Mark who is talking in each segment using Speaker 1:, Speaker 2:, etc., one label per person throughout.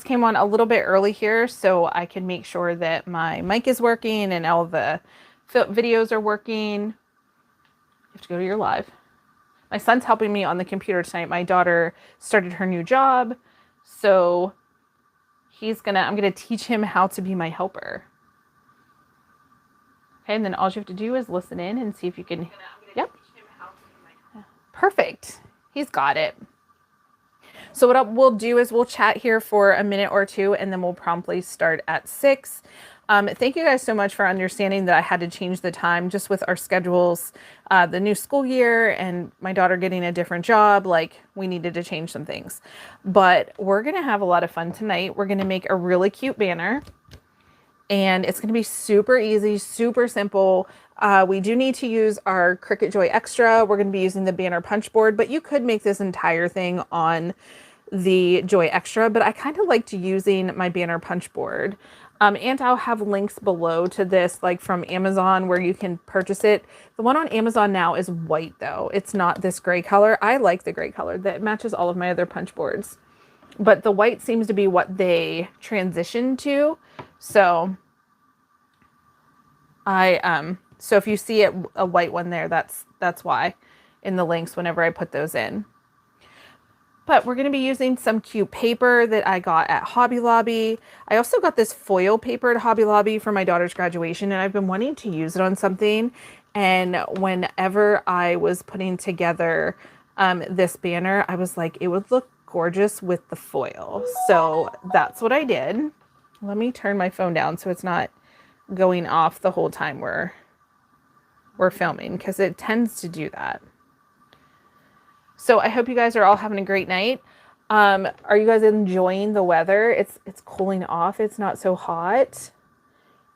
Speaker 1: came on a little bit early here so I can make sure that my mic is working and all the videos are working. You have to go to your live. My son's helping me on the computer tonight. My daughter started her new job, so I'm gonna teach him how to be my helper. Okay, and then all you have to do is listen in and see if you can. Yep. Perfect. He's got it. So what we'll do is we'll chat here for a minute or two, and then we'll promptly start at 6. Thank you guys so much for understanding that I had to change the time just with our schedules, the new school year and my daughter getting a different job. Like, we needed to change some things, but we're going to have a lot of fun tonight. We're going to make a really cute banner, and it's going to be super easy, super simple. We do need to use our Cricut Joy Extra. We're going to be using the banner punch board, but you could make this entire thing on the Joy Extra, but I kind of liked using my banner punch board. And I'll have links below to this, like from Amazon, where you can purchase it. The one on Amazon now is white though. It's not this gray color. I like the gray color that matches all of my other punch boards, but the white seems to be what they transitioned to. So so if you see a white one there, that's why in the links whenever I put those in. But we're going to be using some cute paper that I got at Hobby Lobby. I also got this foil paper at Hobby Lobby for my daughter's graduation, and I've been wanting to use it on something. And whenever I was putting together this banner, I was like, it would look gorgeous with the foil. So that's what I did. Let me turn my phone down so it's not going off the whole time we're filming, because it tends to do that. So I hope you guys are all having a great night. Are you guys enjoying the weather? It's cooling off. It's not so hot.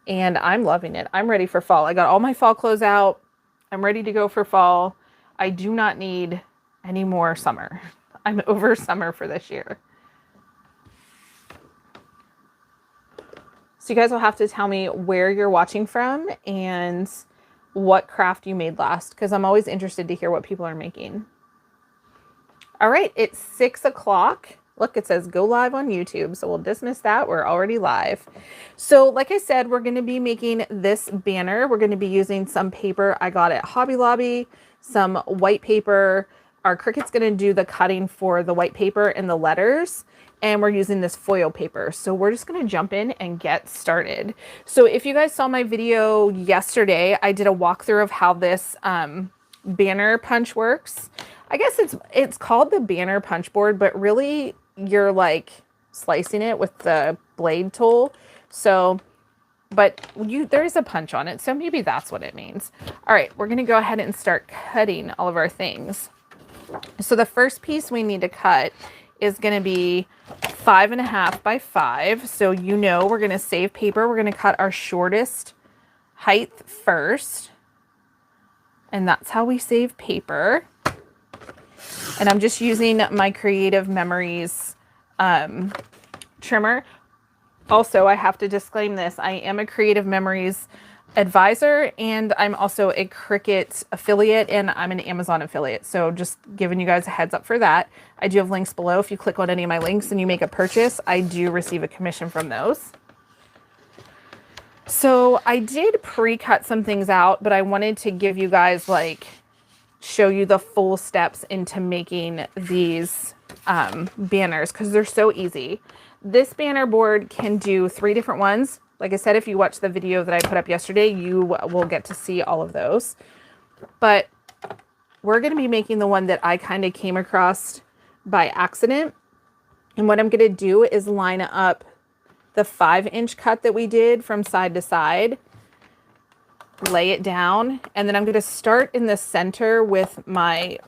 Speaker 1: And I'm loving it. I'm ready for fall. I got all my fall clothes out. I'm ready to go for fall. I do not need any more summer. I'm over summer for this year. So you guys will have to tell me where you're watching from and what craft you made last, because I'm always interested to hear what people are making. All right, it's 6 o'clock. Look, it says go live on YouTube, so we'll dismiss that. We're already live. So like I said, we're going to be making this banner. We're going to be using some paper I got at Hobby Lobby, some white paper. Our Cricut's going to do the cutting for the white paper and the letters, and we're using this foil paper. So we're just going to jump in and get started. So if you guys saw my video yesterday, I did a walkthrough of how this banner punch works. I guess it's called the banner punch board, but really you're like slicing it with the blade tool. So, but there is a punch on it, so maybe that's what it means. All right, we're gonna go ahead and start cutting all of our things. So the first piece we need to cut is gonna be 5.5 by 5. So we're gonna save paper. We're gonna cut our shortest height first, and that's how we save paper. And I'm just using my Creative Memories trimmer. Also, I have to disclaim this. I am a Creative Memories advisor, and I'm also a Cricut affiliate, and I'm an Amazon affiliate. So just giving you guys a heads up for that. I do have links below. If you click on any of my links and you make a purchase, I do receive a commission from those. So I did pre-cut some things out, but I wanted to give you guys show you the full steps into making these banners, because they're so easy. This banner board can do 3 different ones. Like I said, if you watch the video that I put up yesterday, you will get to see all of those. But we're going to be making the one that I kind of came across by accident. And what I'm going to do is line up the 5-inch cut that we did from side to side, lay it down, and then I'm going to start in the center with my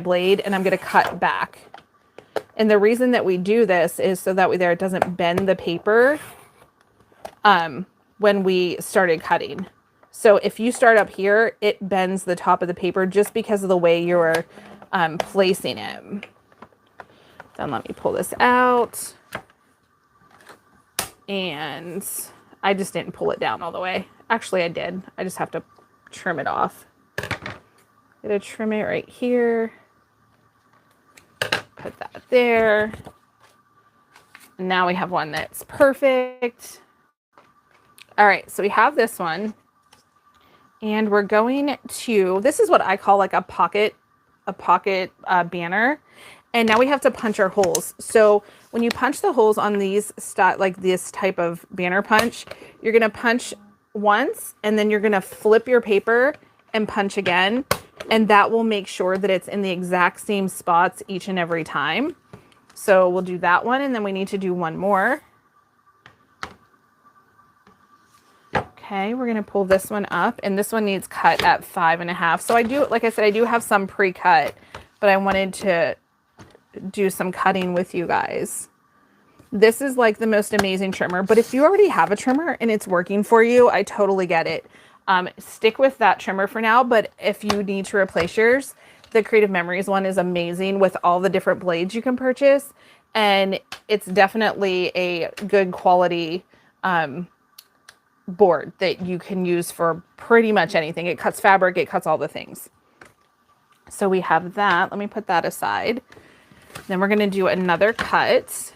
Speaker 1: blade, and I'm going to cut back. And the reason that we do this is so that way it doesn't bend the paper when we started cutting. So if you start up here, it bends the top of the paper just because of the way you're placing it. Then let me pull this out. And I just didn't pull it down all the way. Actually, I did. I just have to trim it off. I'm gonna trim it right here. Put that there. Now we have one that's perfect. All right, so we have this one. And we're going to, this is what I call like a pocket banner. And now we have to punch our holes. So when you punch the holes on these, like this type of banner punch, you're going to punch once and then you're going to flip your paper and punch again. And that will make sure that it's in the exact same spots each and every time. So we'll do that one. And then we need to do one more. Okay, we're gonna pull this one up, and this one needs cut at 5.5. So I do, like I said, I do have some pre-cut, but I wanted to do some cutting with you guys. This is like the most amazing trimmer, but if you already have a trimmer and it's working for you, I totally get it. Stick with that trimmer for now, but if you need to replace yours, the Creative Memories one is amazing with all the different blades you can purchase, and it's definitely a good quality board that you can use for pretty much anything. It cuts fabric, it cuts all the things. So we have that. Let me put that aside. Then we're going to do another cut.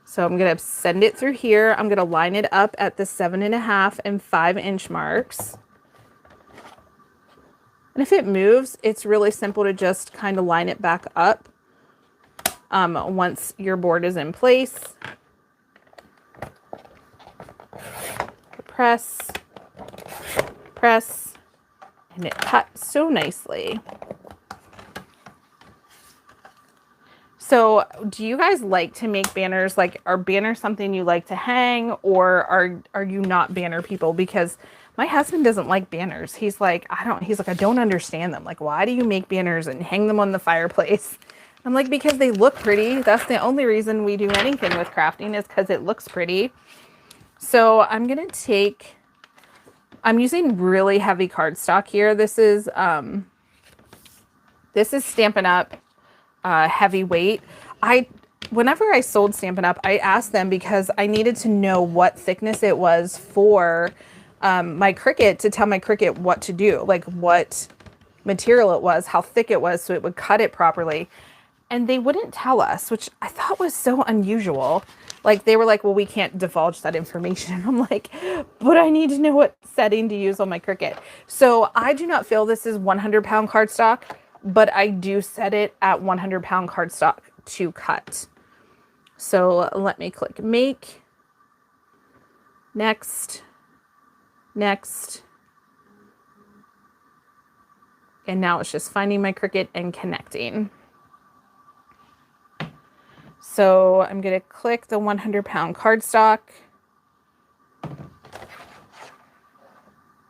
Speaker 1: So I'm going to send it through here. I'm going to line it up at the 7.5 and 5 inch marks. And if it moves, it's really simple to just kind of line it back up once your board is in place. Press, press, and it cuts so nicely. So do you guys like to make banners? Like, are banners something you like to hang, or are you not banner people? Because my husband doesn't like banners. He's like, I don't understand them. Like, why do you make banners and hang them on the fireplace? I'm like, because they look pretty. That's the only reason we do anything with crafting, is because it looks pretty. So I'm going to take, I'm using really heavy cardstock here. This is Stampin' Up! Heavy weight. Whenever I sold Stampin' Up!, I asked them because I needed to know what thickness it was for my Cricut, to tell my Cricut what to do, like what material it was, how thick it was, so it would cut it properly. And they wouldn't tell us, which I thought was so unusual. Like, they were like, well, we can't divulge that information. And I'm like, but I need to know what setting to use on my Cricut. So I do not feel this is 100-pound cardstock, but I do set it at 100-pound cardstock to cut. So let me click make, next, next. And now it's just finding my Cricut and connecting. So I'm going to click the 100-pound cardstock,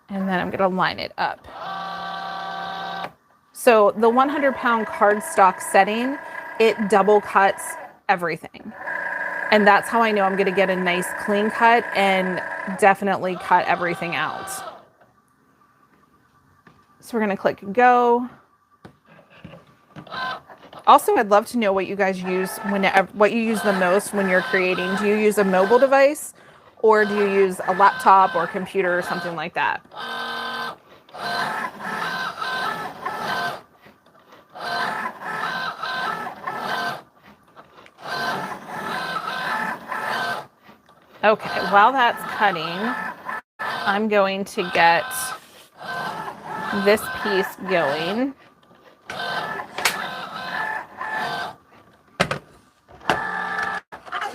Speaker 1: and then I'm going to line it up. So the 100-pound cardstock setting, it double cuts everything. And that's how I know I'm going to get a nice clean cut and definitely cut everything out. So we're going to click go. Also, I'd love to know what you guys use what you use the most when you're creating. Do you use a mobile device, or do you use a laptop or computer or something like that? Okay, while that's cutting, I'm going to get this piece going.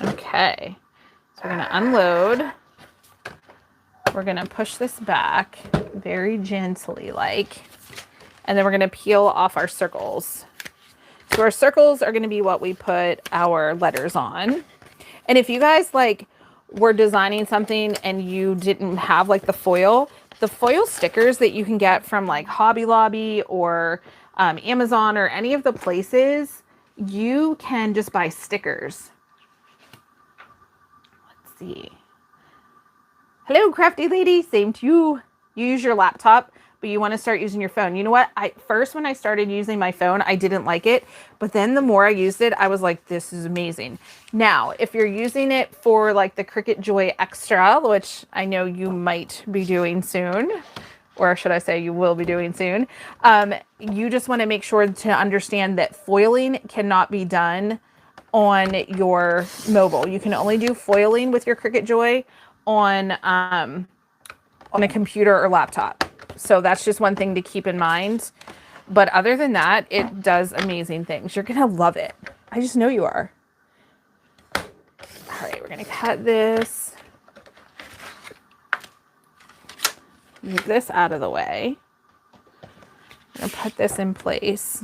Speaker 1: Okay, so we're going to unload. We're going to push this back very gently like, and then we're going to peel off our circles. So our circles are going to be what we put our letters on. And if you guys like were designing something and you didn't have like the foil stickers that you can get from like Hobby Lobby or Amazon or any of the places, you can just buy stickers. See. Hello, crafty lady. Same to you. You use your laptop, but you want to start using your phone. You know what? First, when I started using my phone, I didn't like it. But then the more I used it, I was like, this is amazing. Now, if you're using it for like the Cricut Joy Extra, which I know you might be doing soon, or should I say you will be doing soon, you just want to make sure to understand that foiling cannot be done on your mobile. You can only do foiling with your Cricut Joy on a computer or laptop. So that's just one thing to keep in mind. But other than that, it does amazing things. You're going to love it. I just know you are. All right, we're going to cut this. Move this out of the way. I'm going to put this in place.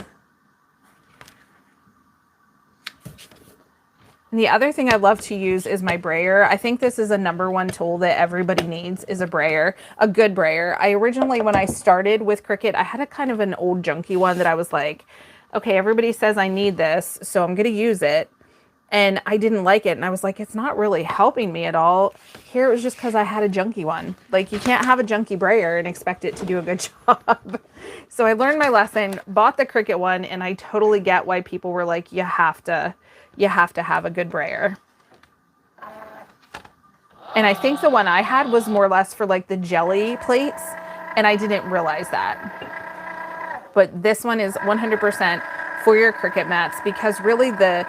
Speaker 1: And the other thing I love to use is my brayer. I think this is a #1 tool that everybody needs, is a brayer, a good brayer. I originally, when I started with Cricut, I had a kind of an old junky one that I was like, okay, everybody says I need this, so I'm going to use it. And I didn't like it. And I was like, it's not really helping me at all. Here it was just because I had a junky one. Like, you can't have a junky brayer and expect it to do a good job. So I learned my lesson, bought the Cricut one, and I totally get why people were like, you have to have a good brayer. And I think the one I had was more or less for like the jelly plates, and I didn't realize that. But this one is 100% for your Cricut mats, because really the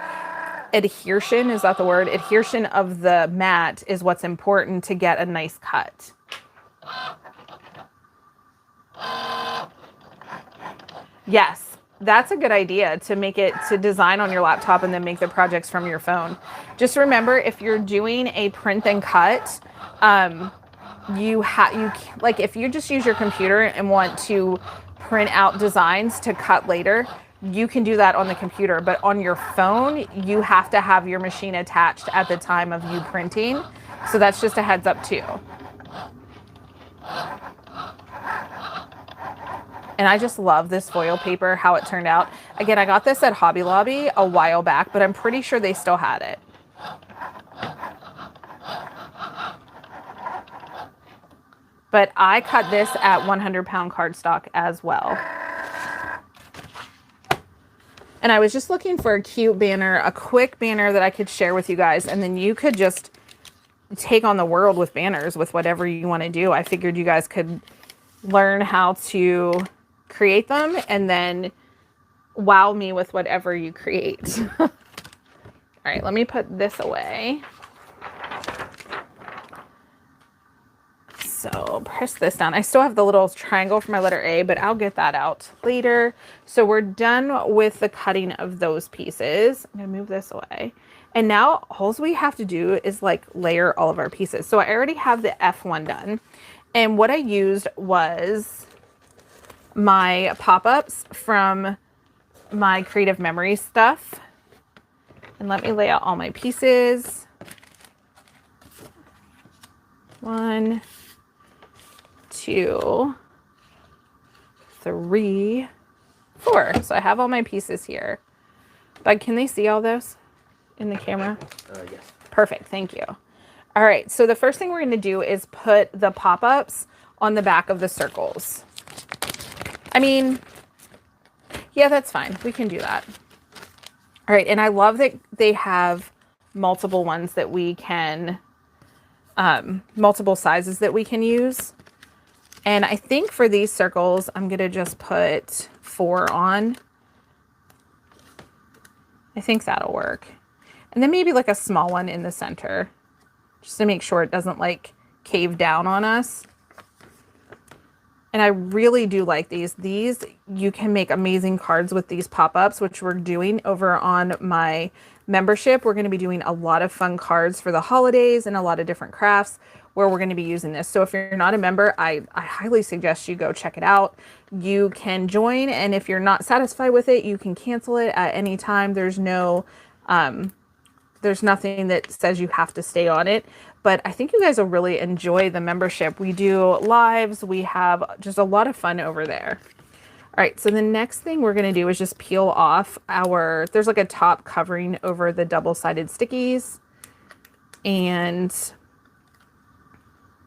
Speaker 1: adhesion, is that the word? Adhesion of the mat is what's important to get a nice cut. Yes. That's a good idea, to make it, to design on your laptop and then make the projects from your phone. Just remember, if you're doing a print and cut, like if you just use your computer and want to print out designs to cut later, you can do that on the computer. But on your phone, you have to have your machine attached at the time of you printing. So that's just a heads up too. And I just love this foil paper, how it turned out. Again, I got this at Hobby Lobby a while back, but I'm pretty sure they still had it. But I cut this at 100-pound cardstock as well. And I was just looking for a cute banner, a quick banner that I could share with you guys. And then you could just take on the world with banners, with whatever you want to do. I figured you guys could learn how to create them and then wow me with whatever you create. All right, let me put this away. So press this down. I still have the little triangle for my letter A, but I'll get that out later. So we're done with the cutting of those pieces. I'm gonna move this away. And now all we have to do is like layer all of our pieces. So I already have the F1 done. And what I used was my pop-ups from my Creative Memory stuff. And let me lay out all my pieces. 1, 2, 3, 4. So I have all my pieces here. But can they see all those in the camera?
Speaker 2: Yes.
Speaker 1: Perfect, thank you. All right, so the first thing we're gonna do is put the pop-ups on the back of the circles. I mean, yeah, that's fine. We can do that. All right, and I love that they have multiple ones that we can, multiple sizes that we can use. And I think for these circles, I'm gonna just put 4 on. I think that'll work. And then maybe like a small one in the center, just to make sure it doesn't like cave down on us. And I really do like these. These, you can make amazing cards with these pop-ups, which we're doing over on my membership. We're going to be doing a lot of fun cards for the holidays and a lot of different crafts where we're going to be using this. So if you're not a member, I highly suggest you go check it out. You can join, and if you're not satisfied with it, you can cancel it at any time. There's no, there's nothing that says you have to stay on it. But I think you guys will really enjoy the membership. We do lives. We have just a lot of fun over there. All right, so the next thing we're going to do is just peel off our, there's like a top covering over the double-sided stickies. And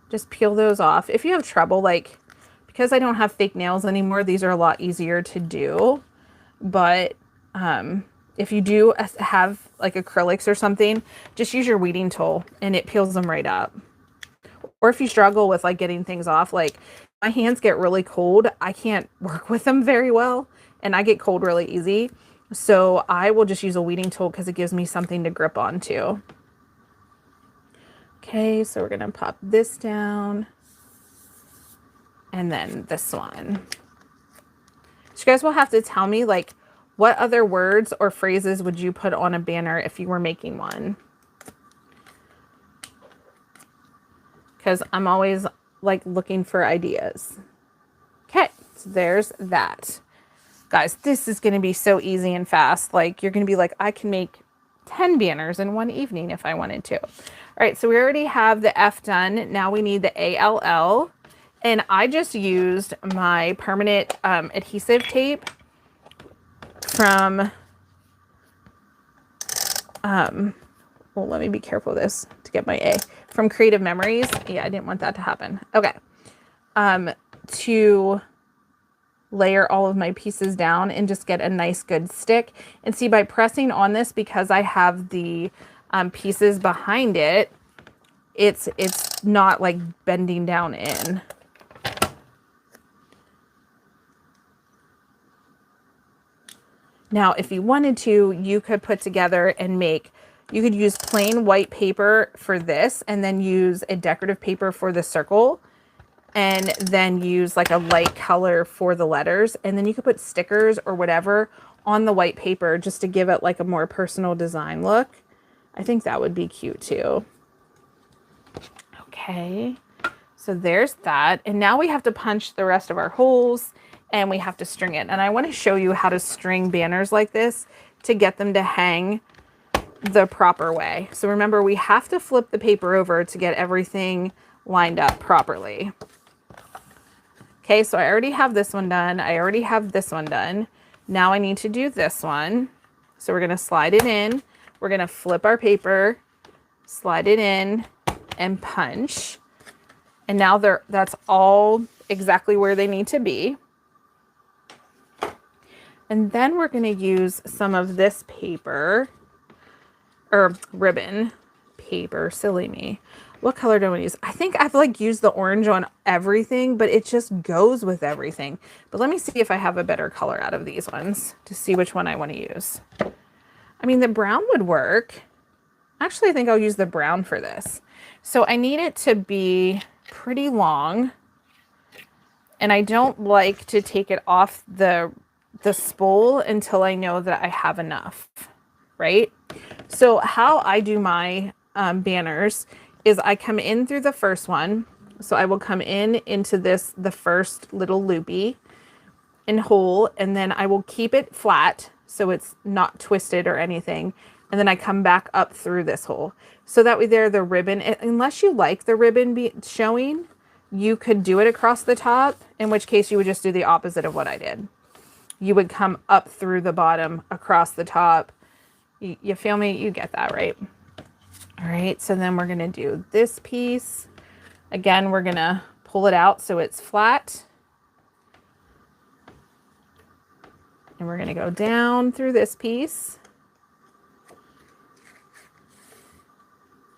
Speaker 1: just peel those off. If you have trouble, like, because I don't have fake nails anymore, these are a lot easier to do. But if you do have like acrylics or something, just use your weeding tool and it peels them right up. Or if you struggle with like getting things off, like my hands get really cold. I can't work with them very well and I get cold really easy. So I will just use a weeding tool because it gives me something to grip onto. Okay, so we're gonna pop this down and then this one. So you guys will have to tell me, like, what other words or phrases would you put on a banner if you were making one? Because I'm always like looking for ideas. Okay, so there's that. Guys, this is going to be so easy and fast. Like, you're going to be like, I can make 10 banners in one evening if I wanted to. All right, so we already have the F done. Now we need the ALL. And I just used my permanent adhesive tape from, well, let me be careful of this to get my A. From Creative Memories. Yeah, I didn't want that to happen. Okay. To layer all of my pieces down and just get a nice good stick. And see, by pressing on this, because I have the pieces behind it, it's not like bending down in. Now, if you wanted to, you could put together and make, you could use plain white paper for this and then use a decorative paper for the circle and then use like a light color for the letters. And then you could put stickers or whatever on the white paper just to give it like a more personal design look. I think that would be cute too. Okay, so there's that. And now we have to punch the rest of our holes and we have to string it. And I want to show you how to string banners like this to get them to hang the proper way. So remember, we have to flip the paper over to get everything lined up properly. Okay, so I already have this one done. I already have this one done. Now I need to do this one. So we're going to slide it in. We're going to flip our paper, slide it in, and punch. And now that's all exactly where they need to be. And then we're going to use some of this paper, or ribbon paper, silly me. What color do I use? I think I've like used the orange on everything, but it just goes with everything. But let me see if I have a better color out of these ones to see which one I want to use. I mean, the brown would work. Actually, I think I'll use the brown for this. So I need it to be pretty long. And I don't like to take it off the spool until I know that I have enough, right? So how I do my banners is I come in through the first one. So I will come into the first little loopy and hole, and then I will keep it flat so it's not twisted or anything. And then I come back up through this hole. So that way there, the ribbon, unless you like the ribbon showing, you could do it across the top, in which case you would just do the opposite of what I did. You would come up through the bottom, across the top. You feel me? You get that, right? All right, so then we're gonna do this piece. Again, we're gonna pull it out so it's flat. And we're gonna go down through this piece.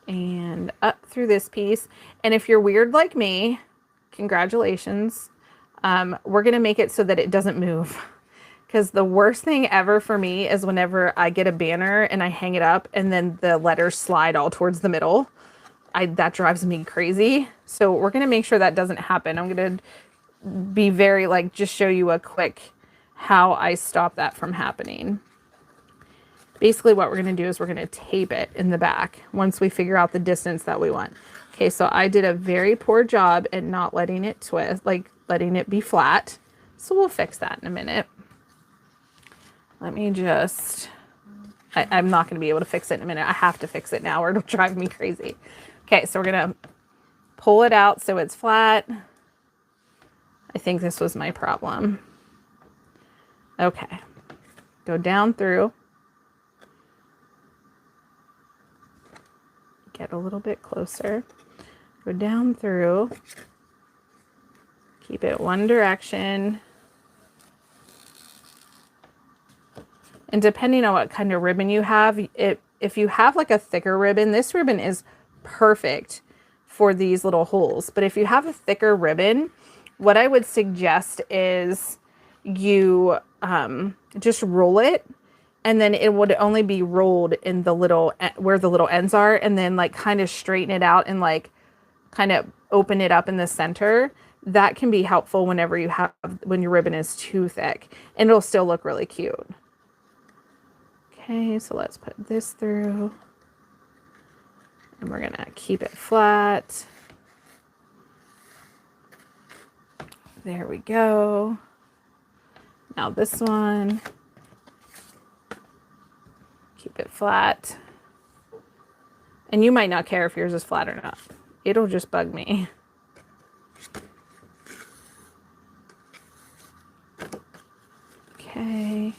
Speaker 1: And up through this piece. And if you're weird like me, congratulations. We're gonna make it so that it doesn't move. Because the worst thing ever for me is whenever I get a banner and I hang it up and then the letters slide all towards the middle. That drives me crazy. So we're going to make sure that doesn't happen. I'm going to be very just show you a quick how I stop that from happening. Basically what we're going to do is we're going to tape it in the back once we figure out the distance that we want. Okay, so I did a very poor job at not letting it twist, letting it be flat. So we'll fix that in a minute. Let me just, I'm not going to be able to fix it in a minute. I have to fix it now or it'll drive me crazy. Okay, so we're going to pull it out so it's flat. I think this was my problem. Okay, go down through. Get a little bit closer. Go down through. Keep it one direction. And depending on what kind of ribbon you have, if you have like a thicker ribbon, this ribbon is perfect for these little holes. But if you have a thicker ribbon, what I would suggest is you just roll it and then it would only be rolled in the little, where the little ends are, and then like kind of straighten it out and like kind of open it up in the center. That can be helpful whenever you have, when your ribbon is too thick, and it'll still look really cute. Okay, so let's put this through, and we're gonna keep it flat. There we go. Now this one, keep it flat. And you might not care if yours is flat or not. It'll just bug me. Okay,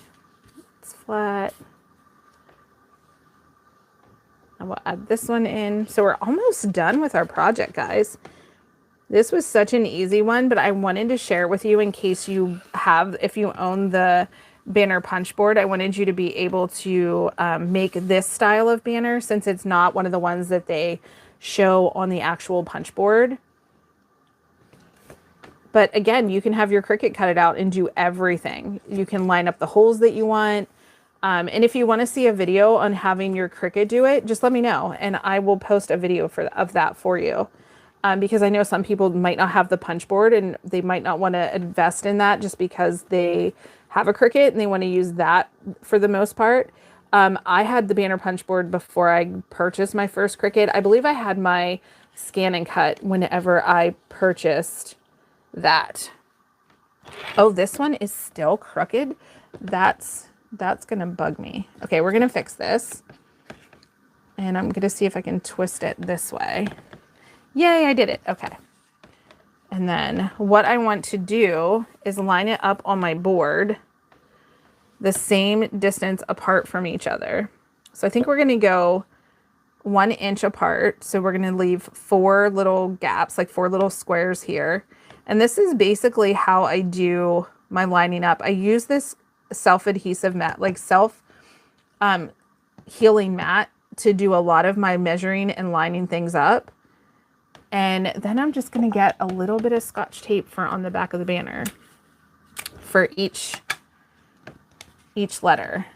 Speaker 1: it's flat. I will add this one in. So we're almost done with our project, guys. This was such an easy one, but I wanted to share it with you in case you have, if you own the banner punch board, I wanted you to be able to make this style of banner, since it's not one of the ones that they show on the actual punch board. But again, you can have your Cricut cut it out and do everything. You can line up the holes that you want. And if you want to see a video on having your Cricut do it, just let me know, and I will post a video of that for you. Because I know some people might not have the punch board, and they might not want to invest in that just because they have a Cricut and they want to use that for the most part. I had the banner punch board before I purchased my first Cricut. I believe I had my scan and cut whenever I purchased that. Oh, this one is still crooked. That's gonna bug me. Okay, we're gonna fix this, and I'm gonna see if I can twist it this way. Yay, I did it. Okay. And then what I want to do is line it up on my board the same distance apart from each other. So I think we're going to go 1 inch apart. So we're going to leave 4 little gaps, like 4 little squares here. And this is basically how I do my lining up. I use this self-adhesive mat, like healing mat, to do a lot of my measuring and lining things up. And then I'm just going to get a little bit of Scotch tape for on the back of the banner for each letter.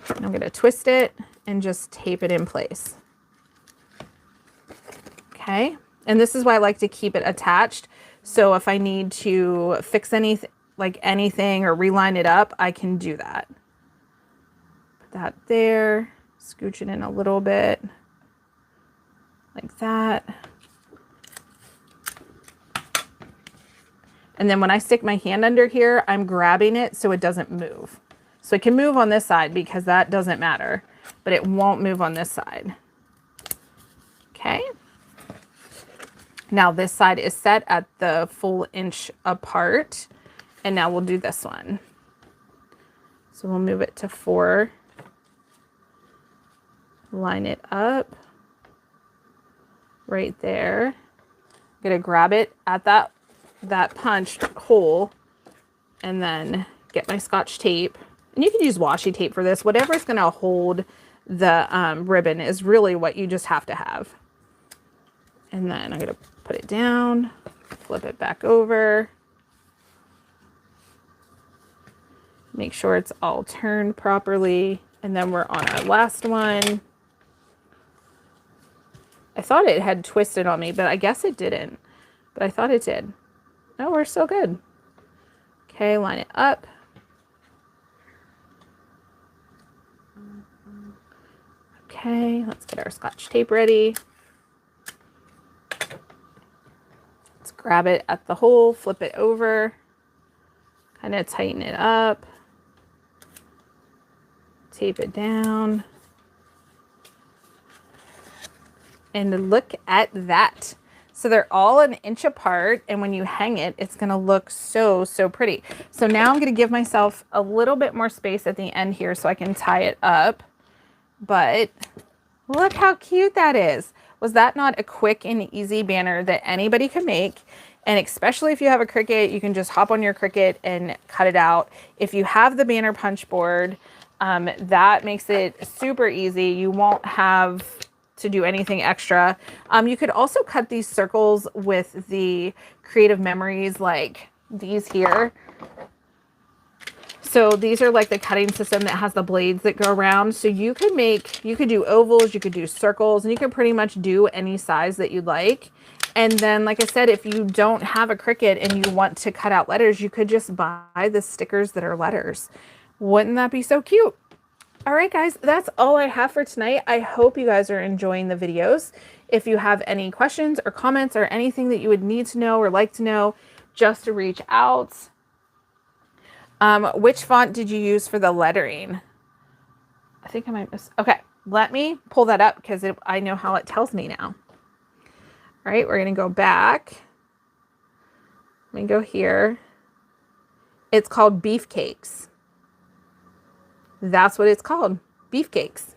Speaker 1: And I'm going to twist it and just tape it in place. Okay. And this is why I like to keep it attached. So if I need to fix anything or reline it up, I can do that. Put that there, scooch it in a little bit. Like that. And then when I stick my hand under here, I'm grabbing it so it doesn't move. So it can move on this side because that doesn't matter, but it won't move on this side. Okay. Now this side is set at the full inch apart, and now we'll do this one. So we'll move it to 4. Line it up. Right there. I'm gonna grab it at that punched hole, and then get my Scotch tape. And you can use washi tape for this. Whatever's gonna hold the ribbon is really what you just have to have. And then I'm gonna put it down, flip it back over. Make sure it's all turned properly. And then we're on our last one. I thought it had twisted on me, but I guess it didn't. But I thought it did. No, we're still good. Okay, line it up. Okay, let's get our Scotch tape ready. Let's grab it at the hole, flip it over, kind of tighten it up, tape it down. And look at that. So they're all 1 inch apart, and when you hang it, it's gonna look so, so pretty. So now I'm gonna give myself a little bit more space at the end here so I can tie it up. But look how cute that is. Was that not a quick and easy banner that anybody could make? And especially if you have a Cricut, you can just hop on your Cricut and cut it out. If you have the banner punch board, that makes it super easy. You won't have to do anything extra. You could also cut these circles with the creative memories like these here. So these are like the cutting system that has the blades that go around. So you could do ovals, you could do circles, and you can pretty much do any size that you'd like. And then, like I said, if you don't have a Cricut and you want to cut out letters, you could just buy the stickers that are letters. Wouldn't that be so cute? All right, guys, that's all I have for tonight. I hope you guys are enjoying the videos. If you have any questions or comments or anything that you would need to know or like to know, just to reach out. Which font did you use for the lettering? I think I might miss. Okay, let me pull that up because I know how it tells me now. All right, we're going to go back. Let me go here. It's called Beefcakes. That's what it's called, Beefcakes.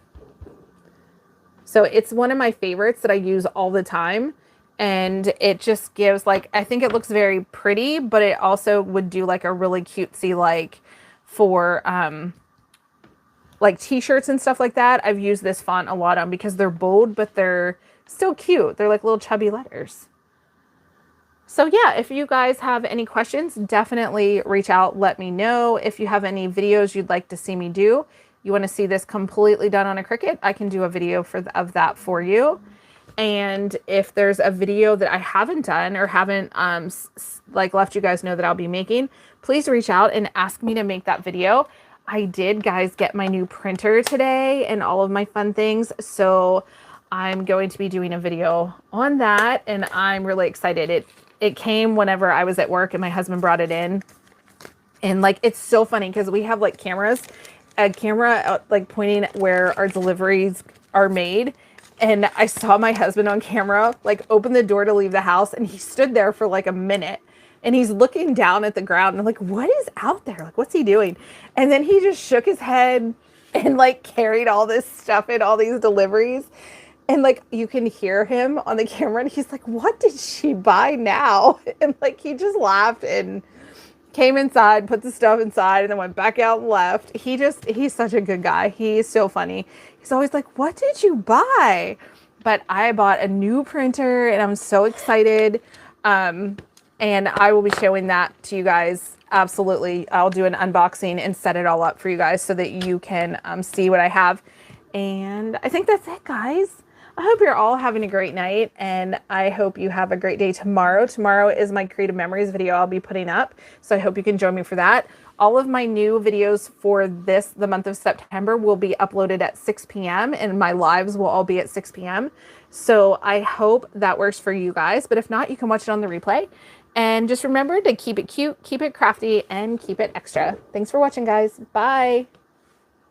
Speaker 1: So it's one of my favorites that I use all the time. And it just gives like, I think it looks very pretty, but it also would do like a really cutesy, like for like t-shirts and stuff like that. I've used this font a lot on because they're bold, but they're still cute. They're like little chubby letters. So yeah, if you guys have any questions, definitely reach out. Let me know. If you have any videos you'd like to see me do, you want to see this completely done on a Cricut, I can do a video of that for you. And if there's a video that I haven't done or haven't like left you guys know that I'll be making, please reach out and ask me to make that video. I did, guys, get my new printer today and all of my fun things. So I'm going to be doing a video on that, and I'm really excited. It came whenever I was at work and my husband brought it in. And like, it's so funny because we have like a camera like pointing at where our deliveries are made. And I saw my husband on camera, like open the door to leave the house, and he stood there for like a minute and he's looking down at the ground. And I'm like, what is out there? Like, what's he doing? And then he just shook his head and like carried all this stuff in, all these deliveries. And like, you can hear him on the camera and he's like, what did she buy now? And like, he just laughed and came inside, put the stuff inside, and then went back out and left. He's such a good guy. He's so funny. He's always like, what did you buy? But I bought a new printer and I'm so excited. And I will be showing that to you guys. Absolutely. I'll do an unboxing and set it all up for you guys so that you can see what I have. And I think that's it, guys. I hope you're all having a great night, and I hope you have a great day tomorrow. Tomorrow is my Creative Memories video I'll be putting up, so I hope you can join me for that. All of my new videos for the month of September will be uploaded at 6 p.m. and my lives will all be at 6 p.m. So I hope that works for you guys, but if not, you can watch it on the replay. And just remember to keep it cute, keep it crafty, and keep it extra. Thanks for watching, guys. Bye.